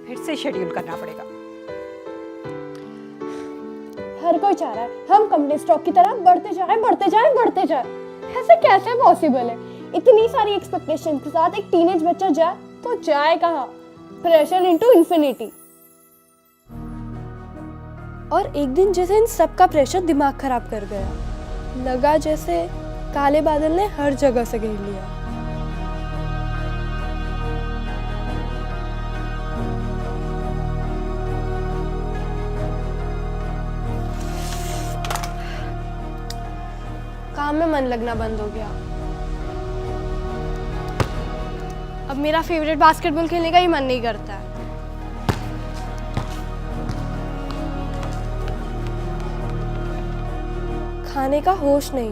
फिर से शेड्यूल करना पड़ेगा। हर कोई चाह रहा है हम कंपनी स्टॉक की तरह बढ़ते जाएं, बढ़ते जाएं, बढ़ते जाएं। ऐसे कैसे पॉसिबल है? इतनी सारी एक्सपेक्टेशन के साथ एक टीनेज बच्चा जाए तो जाए कहाँ? Pressure into infinity. और एक दिन जैसे इन सब का प्रेशर दिमाग खराब कर गया, लगा जैसे काले बादल ने हर जगह से घेर लिया। काम में मन लगना बंद हो गया। अब मेरा फेवरेट बास्केटबॉल खेलने का ही मन नहीं करता है। खाने का होश नहीं।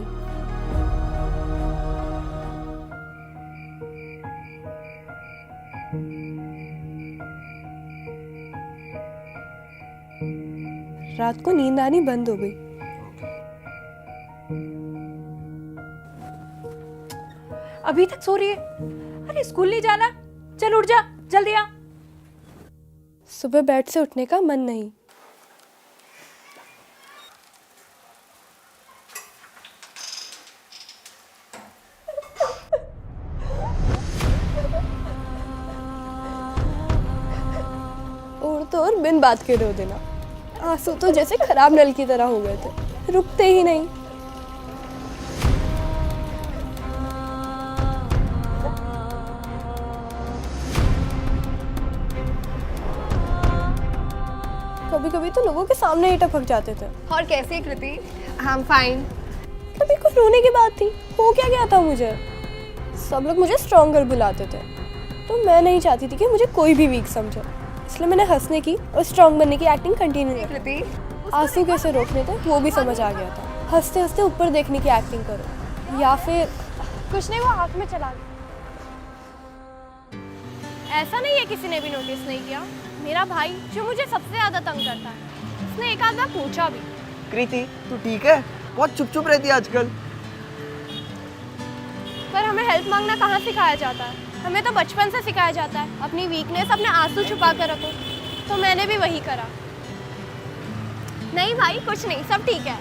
रात को नींद आनी बंद हो गई। अभी तक सो रही है? अरे स्कूल नहीं जाना? चल उठ जा, जल्दी आ। सुबह बेड से उठने का मन नहीं। और तो और बिन बात के रो देना। आंसू तो जैसे खराब नल की तरह हो गए थे, रुकते ही नहीं। कभी कभी तो लोगों के सामने ही टपक जाते थे। और कैसी है कृति? I am fine. तभी कुछ रोने की बात थी, हो क्या गया था मुझे? सब लोग मुझे स्ट्रॉन्ग गर्ल बुलाते थे, तो मैं नहीं चाहती थी कि मुझे कोई भी वीक समझे, इसलिए मैंने हंसने की और स्ट्रॉन्ग बनने की एक्टिंग कंटिन्यू की। कृति आंसू कैसे रोकने थे वो भी समझ आ गया था। हंसते हंसते ऊपर देखने की एक्टिंग करो, या फिर कुछ नहीं, वो आँख में चला गया। ऐसा नहीं है किसी ने भी नोटिस नहीं किया। मेरा भाई जो मुझे सबसे ज्यादा तंग करता है, उसने एक आध बार पूछा भी। कृति तू ठीक है? बहुत चुप चुप रहती है आजकल। पर हमें हेल्प मांगना कहाँ सिखाया जाता है? हमें तो बचपन से सिखाया जाता है अपनी वीकनेस अपने आंसू छुपा कर रखो। तो मैंने भी वही करा। नहीं भाई कुछ नहीं, सब ठीक है।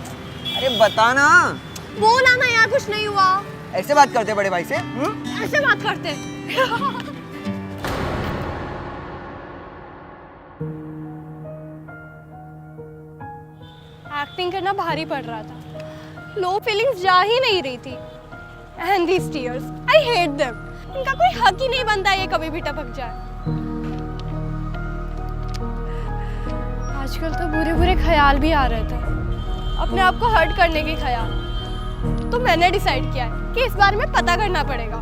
अरे बता ना। बोला ना यार, कुछ नहीं हुआ। ऐसे बात करते बड़े भाई से? ऐसे बात करते। एक्टिंग करना भारी पड़ रहा था। लो फीलिंग्स जा ही नहीं रही थी। And these tears, I hate them. इनका कोई हक ही नहीं बनता ये कभी भी टपक जाए। आजकल तो बुरे बुरे ख्याल भी आ रहे थे, अपने आप को हर्ट करने के ख्याल। तो मैंने डिसाइड किया है कि इस बारे में पता करना पड़ेगा।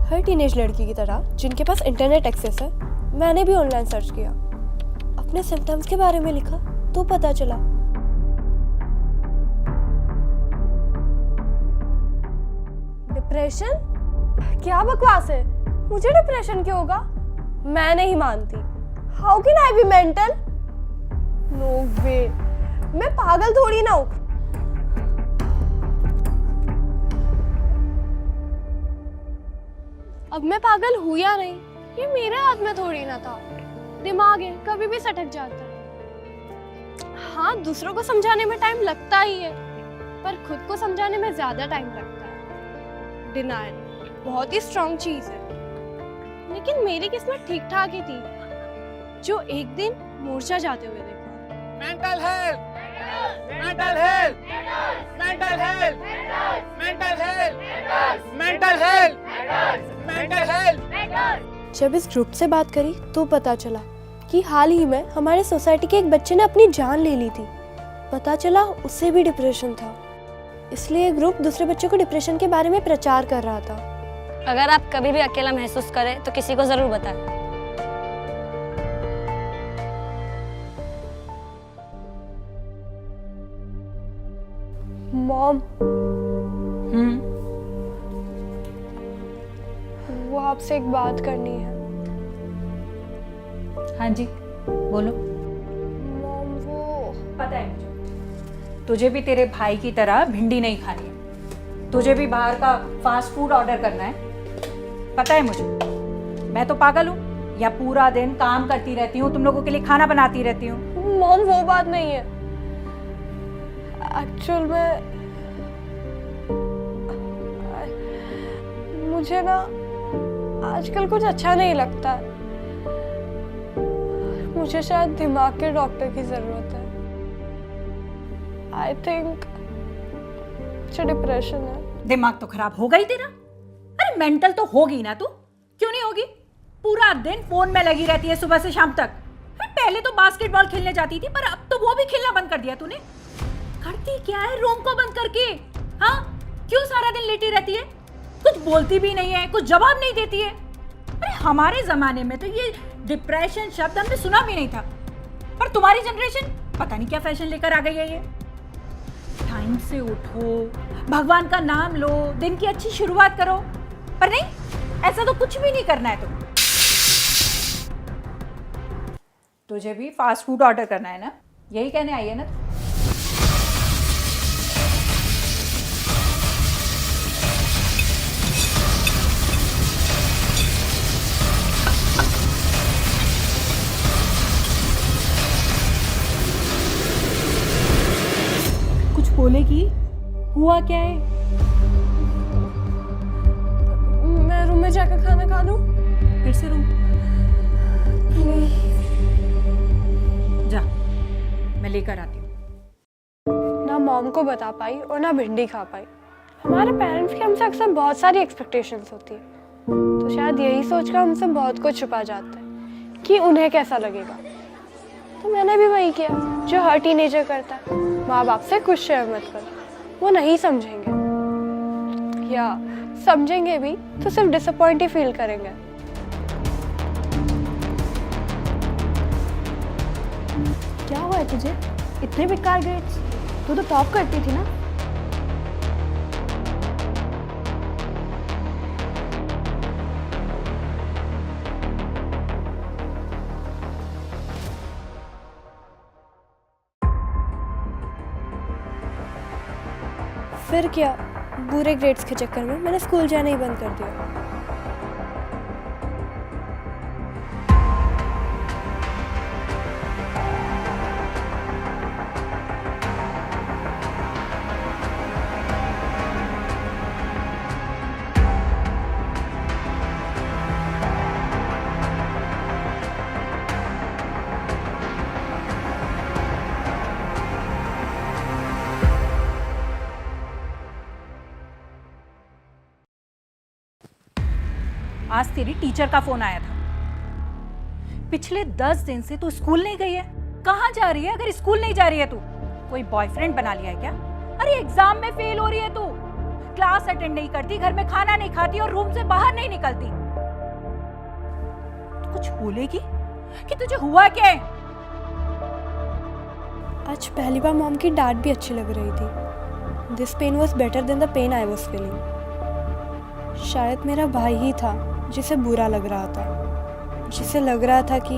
हर टीनेज लड़की की तरह जिनके पास इंटरनेट एक्सेस है, मैंने भी ऑनलाइन सर्च किया। अपने सिम्टम्स के बारे में लिखा तो पता चला डिप्रेशन। क्या बकवास है? मुझे डिप्रेशन क्यों होगा? मैं नहीं मानती। How can I be mental? No way, मैं पागल थोड़ी ना हूं। अब मैं पागल हूं या नहीं, ये मेरे हाथ में थोड़ी ना था। दिमाग है, कभी भी सटक जाता है। हाँ, दूसरों को समझाने में टाइम लगता ही है, पर खुद को समझाने में ज्यादा टाइम लगता है। डिनायल बहुत ही स्ट्रॉन्ग चीज है, लेकिन मेरी किस्मत ठीक ठाक ही थी, जो एक दिन मोर्चा जाते हुए देखा। Mental health, mental health, mental health, mental health, mental health, mental health. जब इस ग्रुप से बात करी तो पता चला कि हाल ही में हमारे सोसाइटी के एक बच्चे ने अपनी जान ले ली थी। पता चला उसे भी डिप्रेशन था, इसलिए ग्रुप दूसरे बच्चों को डिप्रेशन के बारे में प्रचार कर रहा था। अगर आप कभी भी अकेला महसूस करें तो किसी को जरूर बताएं। मॉम, वो आपसे एक बात करनी है। हाँ जी बोलो। मॉम, वो पता है मुझे, तुझे भी तेरे भाई की तरह भिंडी नहीं खानी है, तुझे भी बाहर का फास्ट फूड ऑर्डर करना है। पता है मुझे, मैं तो पागल हूँ, या पूरा दिन काम करती रहती हूँ, तुम लोगों के लिए खाना बनाती रहती हूँ? मॉम वो बात नहीं है, एक्चुअल में मुझे ना आजकल कुछ अच्छा नहीं लगता। मुझे शायद दिमाग के डॉक्टर की जरूरत है। आई थिंक मुझे डिप्रेशन है। दिमाग तो खराब होगा ही तेरा। अरे मेंटल तो होगी ना तू, क्यों नहीं होगी? पूरा दिन फोन में लगी रहती है सुबह से शाम तक। अरे पहले तो बास्केटबॉल खेलने जाती थी, पर अब तो वो भी खेलना बंद कर दिया तूने। करती क्या है रूम को बंद करके? हाँ, क्यों सारा दिन लेटी रहती है? कुछ बोलती भी नहीं है, कुछ जवाब नहीं देती है। अरे हमारे जमाने में तो ये डिप्रेशन शब्द हमने सुना भी नहीं था, पर तुम्हारी जनरेशन पता नहीं क्या फैशन लेकर आ गई है ये। टाइम से उठो, भगवान का नाम लो, दिन की अच्छी शुरुआत करो, पर नहीं, ऐसा तो कुछ भी नहीं करना है तुम। तुझे भी फास्ट फूड ऑर्डर करना है ना? यही कहने आई है ना? कुछ बोलेगी? हुआ क्या है? मैं रूम में जाकर खाना खा लूं? फिर से रूम जा, मैं लेकर आती हूँ। ना मॉम को बता पाई और ना भिंडी खा पाई। हमारे पेरेंट्स की हमसे अक्सर बहुत सारी एक्सपेक्टेशंस होती है, तो शायद यही सोचकर हमसे बहुत कुछ छुपा जाता है कि उन्हें कैसा लगेगा। तो मैंने भी वही किया जो हर टीनेजर करता है। माँ बाप से कुछ शेयर मत करो, वो नहीं समझेंगे, या समझेंगे भी तो सिर्फ डिसअपॉइंट ही फील करेंगे। क्या हुआ है तुझे? इतने बेकार ग्रेड्स? तू तो टॉप करती थी ना? फिर क्या, बुरे ग्रेड्स के चक्कर में मैंने स्कूल जाना ही बंद कर दिया। आज तेरी टीचर का फोन आया था। पिछले 10 दिन से तू स्कूल नहीं गई है। कहाँ जा रही है? अगर स्कूल नहीं जा रही है तू कोई बॉयफ्रेंड बना लिया है क्या? अरे एग्जाम में फेल हो रही है तू, क्लास अटेंड नहीं करती, घर में खाना नहीं खाती और रूम से बाहर नहीं निकलती। तू कुछ बोलेगी कि तुझे हुआ क्या है? आज पहली बार मॉम की डांट भी अच्छी लग रही थी। This pain was better than the pain I was feeling. शायद मेरा भाई ही था जिसे बुरा लग रहा था, जिसे लग रहा था कि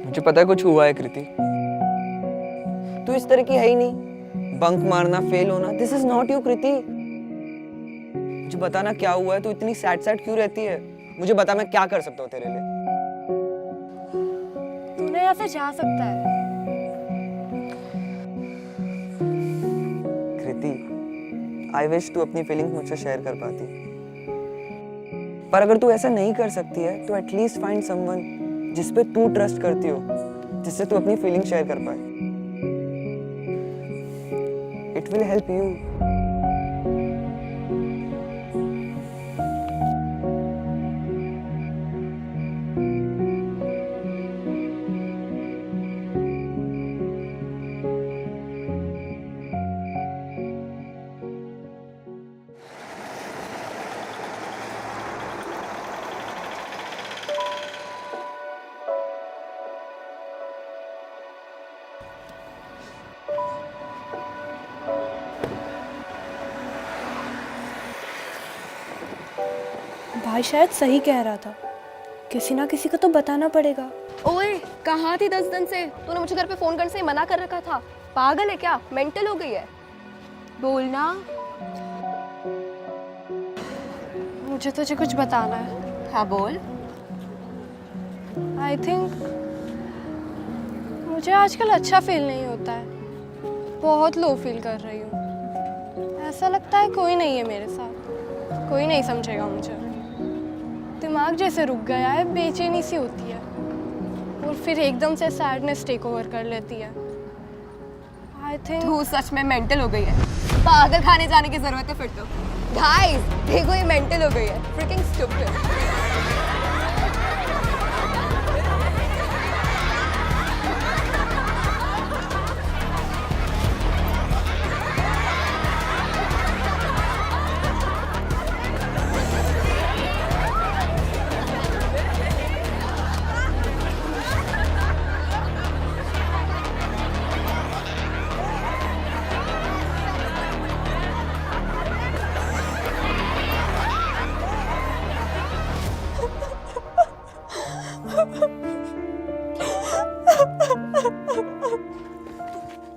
मुझे पता है कुछ हुआ है कृति। तू इस तरह की है ही नहीं। बंक मारना, फेल होना, दिस इज नॉट यू कृति। मुझे बताना क्या हुआ है, तू इतनी सैड सैड क्यों रहती है? मुझे बता, मैं क्या कर सकता हूँ तेरे लिए। तूने यहाँ से जा सकता है। कृति, आई विश तू अपनी फीलिंग्स मुझसे शेयर कर पाती, पर अगर तू ऐसा नहीं कर सकती है तो एटलीस्ट फाइंड समवन जिस पे तू ट्रस्ट करती हो, जिससे तू अपनी फीलिंग शेयर कर पाए। It will help you. भाई शायद सही कह रहा था, किसी ना किसी को तो बताना पड़ेगा। ओए, कहाँ थी 10 दिन से? तूने मुझे घर पे फोन करने से मना कर रखा था। पागल है क्या? मेंटल हो गई है? बोलना। मुझे तुझे कुछ बताना है। हाँ बोल। आई थिंक मुझे आजकल अच्छा फील नहीं होता है, बहुत लो फील कर रही हूँ। ऐसा लगता है कोई नहीं है मेरे साथ, कोई नहीं समझेगा मुझे। दिमाग जैसे रुक गया है, बेचैनी सी होती है और फिर एकदम से सैडनेस टेक ओवर कर लेती है। आई थिंक तू सच में मेंटल हो गई है, पागल खाने जाने की जरूरत है फिर तो। गाइस देखो ये मेंटल हो गई है, फ्रिकिंग स्टूपिड।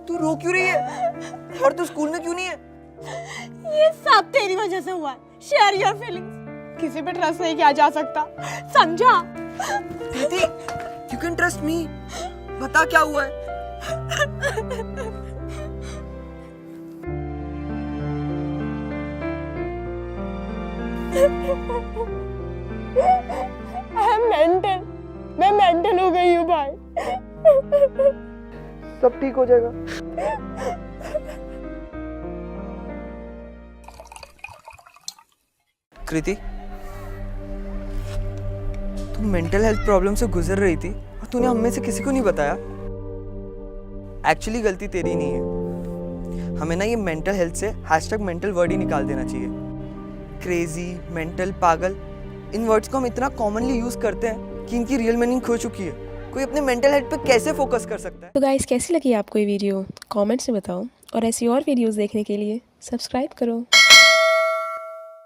तू रो क्यों रही है? और तू स्कूल में क्यों नहीं है? ये सब तेरी वजह से हुआ है। Share your feelings. किसी पे ट्रस्ट नहीं किया जा सकता, समझा? प्रीति, you can trust me. बता क्या हुआ है? मैं मेंटल हो गई हूँ भाई। सब ठीक हो जाएगा। कृति, तुम मेंटल हेल्थ प्रॉब्लम से गुजर रही थी और तूने हम में से किसी को नहीं बताया। एक्चुअली गलती तेरी नहीं है। हमें ना ये मेंटल हेल्थ से #मेंटल वर्ड ही निकाल देना चाहिए। क्रेजी, मेंटल, पागल, इन वर्ड्स को हम इतना कॉमनली यूज करते हैं कि इनकी रियल मीनिंग खो चुकी है। कोई अपने मेंटल हेल्थ पे कैसे फोकस कर सकता है? तो गाइस कैसी लगी आपको ये वीडियो? कमेंट्स में बताओ और ऐसी और वीडियोस देखने के लिए सब्सक्राइब करो।